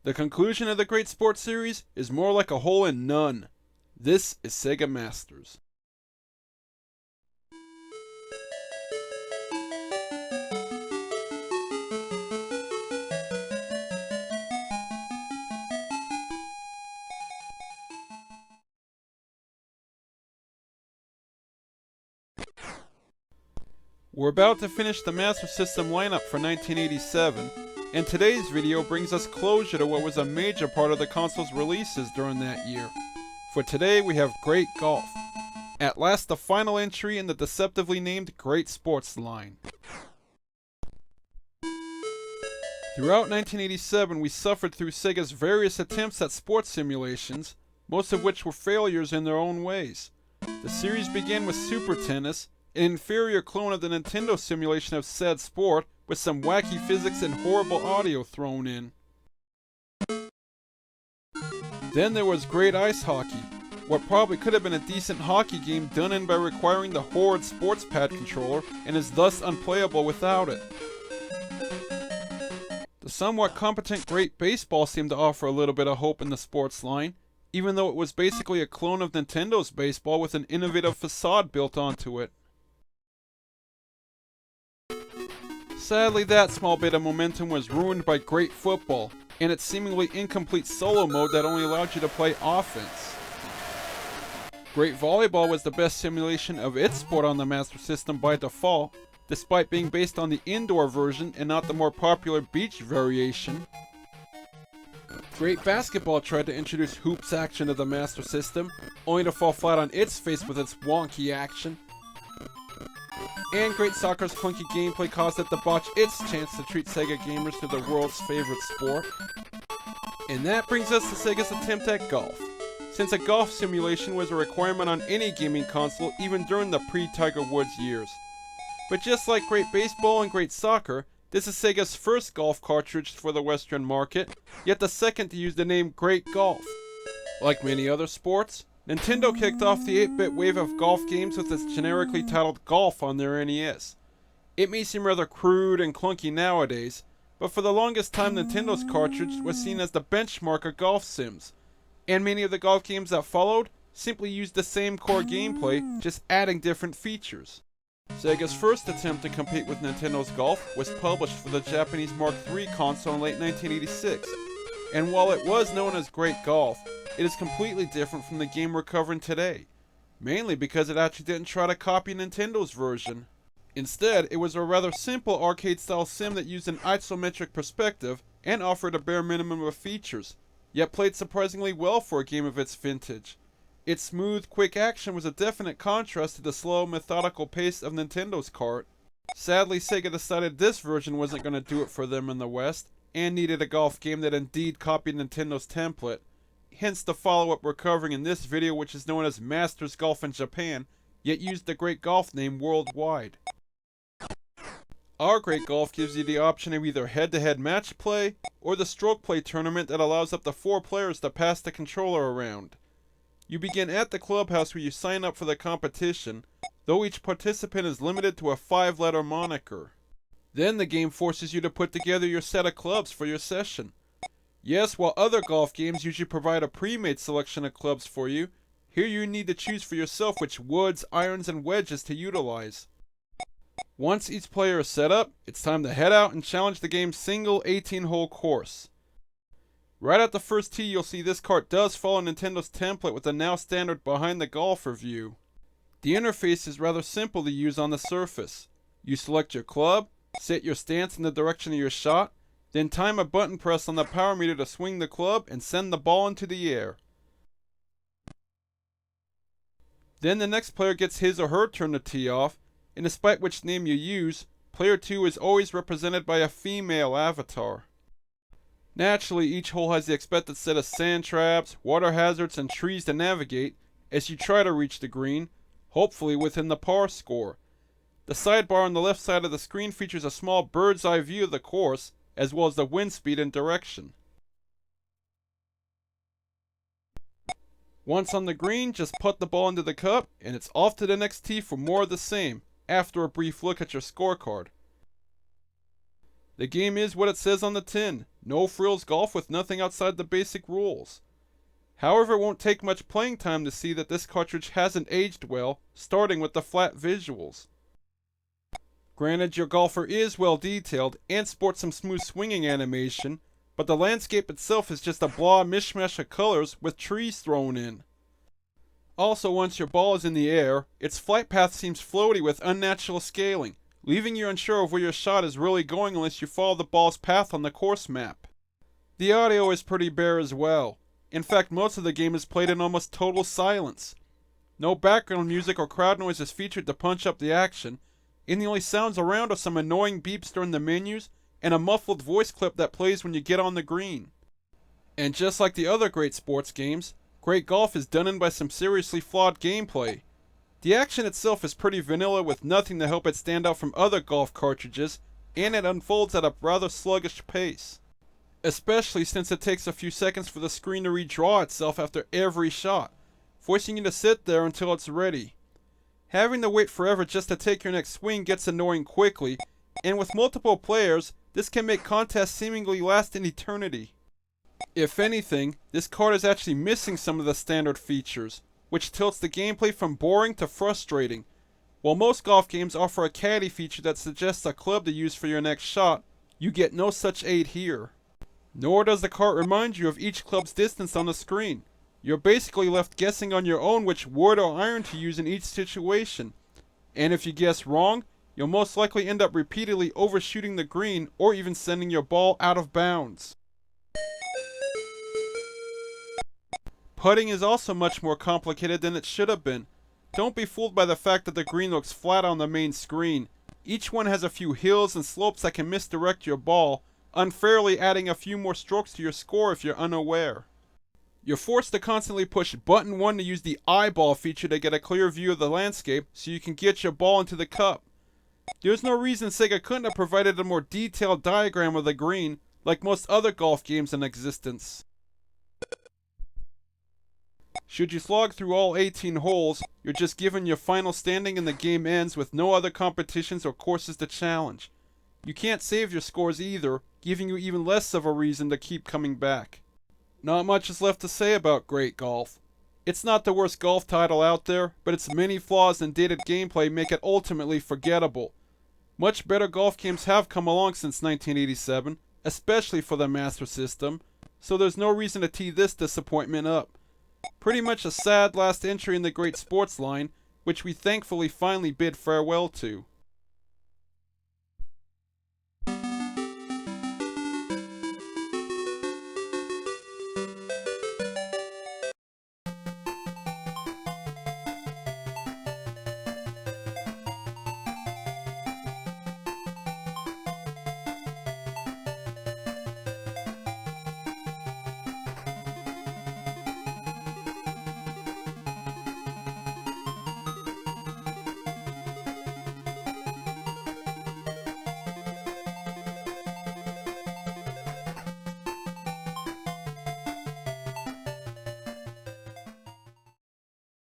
The conclusion of the Great Sports series is more like a hole in none. This is Sega Masters. We're about to finish the Master System lineup for 1987, and today's video brings us closure to what was a major part of the console's releases during that year. For today we have Great Golf. At last the final entry in the deceptively named Great Sports line. Throughout 1987 we suffered through Sega's various attempts at sports simulations, most of which were failures in their own ways. The series began with Super Tennis, an inferior clone of the Nintendo simulation of said sport with some wacky physics and horrible audio thrown in. Then there was Great Ice Hockey, what probably could have been a decent hockey game done in by requiring the horrid sports pad controller and is thus unplayable without it. The somewhat competent Great Baseball seemed to offer a little bit of hope in the sports line, even though it was basically a clone of Nintendo's baseball with an innovative facade built onto it. Sadly, that small bit of momentum was ruined by Great Football, and its seemingly incomplete solo mode that only allowed you to play offense. Great Volleyball was the best simulation of its sport on the Master System by default, despite being based on the indoor version and not the more popular beach variation. Great Basketball tried to introduce hoops action to the Master System, only to fall flat on its face with its wonky action. And Great Soccer's clunky gameplay caused it to botch its chance to treat Sega gamers to the world's favorite sport. And that brings us to Sega's attempt at golf. Since a golf simulation was a requirement on any gaming console even during the pre-Tiger Woods years. But just like Great Baseball and Great Soccer, this is Sega's first golf cartridge for the Western market, yet the second to use the name Great Golf. Like many other sports, Nintendo kicked off the 8-bit wave of golf games with its generically titled Golf on their NES. It may seem rather crude and clunky nowadays, but for the longest time Nintendo's cartridge was seen as the benchmark of golf sims, and many of the golf games that followed simply used the same core gameplay, just adding different features. Sega's first attempt to compete with Nintendo's Golf was published for the Japanese Mark III console in late 1986, and while it was known as Great Golf, it is completely different from the game we're covering today, mainly because it actually didn't try to copy Nintendo's version. Instead, it was a rather simple arcade-style sim that used an isometric perspective and offered a bare minimum of features, yet played surprisingly well for a game of its vintage. Its smooth, quick action was a definite contrast to the slow, methodical pace of Nintendo's cart. Sadly, Sega decided this version wasn't going to do it for them in the West, and needed a golf game that indeed copied Nintendo's template. Hence the follow-up we're covering in this video, which is known as Masters Golf in Japan, yet used the Great Golf name worldwide. Our Great Golf gives you the option of either head-to-head match play, or the stroke play tournament that allows up to 4 players to pass the controller around. You begin at the clubhouse where you sign up for the competition, though each participant is limited to a 5-letter moniker. Then the game forces you to put together your set of clubs for your session. Yes, while other golf games usually provide a pre-made selection of clubs for you, here you need to choose for yourself which woods, irons, and wedges to utilize. Once each player is set up, it's time to head out and challenge the game's single 18-hole course. Right at the first tee you'll see this cart does follow Nintendo's template with the now standard behind the golfer view. The interface is rather simple to use on the surface. You select your club, set your stance in the direction of your shot, then time a button press on the power meter to swing the club and send the ball into the air. Then the next player gets his or her turn to tee off, and despite which name you use, player 2 is always represented by a female avatar. Naturally, each hole has the expected set of sand traps, water hazards, and trees to navigate as you try to reach the green, hopefully within the par score. The sidebar on the left side of the screen features a small bird's eye view of the course, as well as the wind speed and direction. Once on the green, just put the ball into the cup, and it's off to the next tee for more of the same, after a brief look at your scorecard. The game is what it says on the tin, No frills golf with nothing outside the basic rules. However, it won't take much playing time to see that this cartridge hasn't aged well, starting with the flat visuals. Granted, your golfer is well detailed and sports some smooth swinging animation, but the landscape itself is just a blah mishmash of colors with trees thrown in. Also, once your ball is in the air, its flight path seems floaty with unnatural scaling, leaving you unsure of where your shot is really going unless you follow the ball's path on the course map. The audio is pretty bare as well. In fact, most of the game is played in almost total silence. No background music or crowd noise is featured to punch up the action, and the only sounds around are some annoying beeps during the menus and a muffled voice clip that plays when you get on the green. And just like the other great sports games, Great Golf is done in by some seriously flawed gameplay. The action itself is pretty vanilla with nothing to help it stand out from other golf cartridges, and it unfolds at a rather sluggish pace. Especially since it takes a few seconds for the screen to redraw itself after every shot, forcing you to sit there until it's ready. Having to wait forever just to take your next swing gets annoying quickly, and with multiple players, this can make contests seemingly last an eternity. If anything, this card is actually missing some of the standard features, which tilts the gameplay from boring to frustrating. While most golf games offer a caddy feature that suggests a club to use for your next shot, you get no such aid here. Nor does the card remind you of each club's distance on the screen. You're basically left guessing on your own which wood or iron to use in each situation. And if you guess wrong, you'll most likely end up repeatedly overshooting the green or even sending your ball out of bounds. Putting is also much more complicated than it should have been. Don't be fooled by the fact that the green looks flat on the main screen. Each one has a few hills and slopes that can misdirect your ball, unfairly adding a few more strokes to your score if you're unaware. You're forced to constantly push button 1 to use the eyeball feature to get a clear view of the landscape so you can get your ball into the cup. There's no reason Sega couldn't have provided a more detailed diagram of the green, like most other golf games in existence. Should you slog through all 18 holes, you're just given your final standing and the game ends with no other competitions or courses to challenge. You can't save your scores either, giving you even less of a reason to keep coming back. Not much is left to say about Great Golf. It's not the worst golf title out there, but its many flaws and dated gameplay make it ultimately forgettable. Much better golf games have come along since 1987, especially for the Master System, so there's no reason to tee this disappointment up. Pretty much a sad last entry in the great sports line, which we thankfully finally bid farewell to.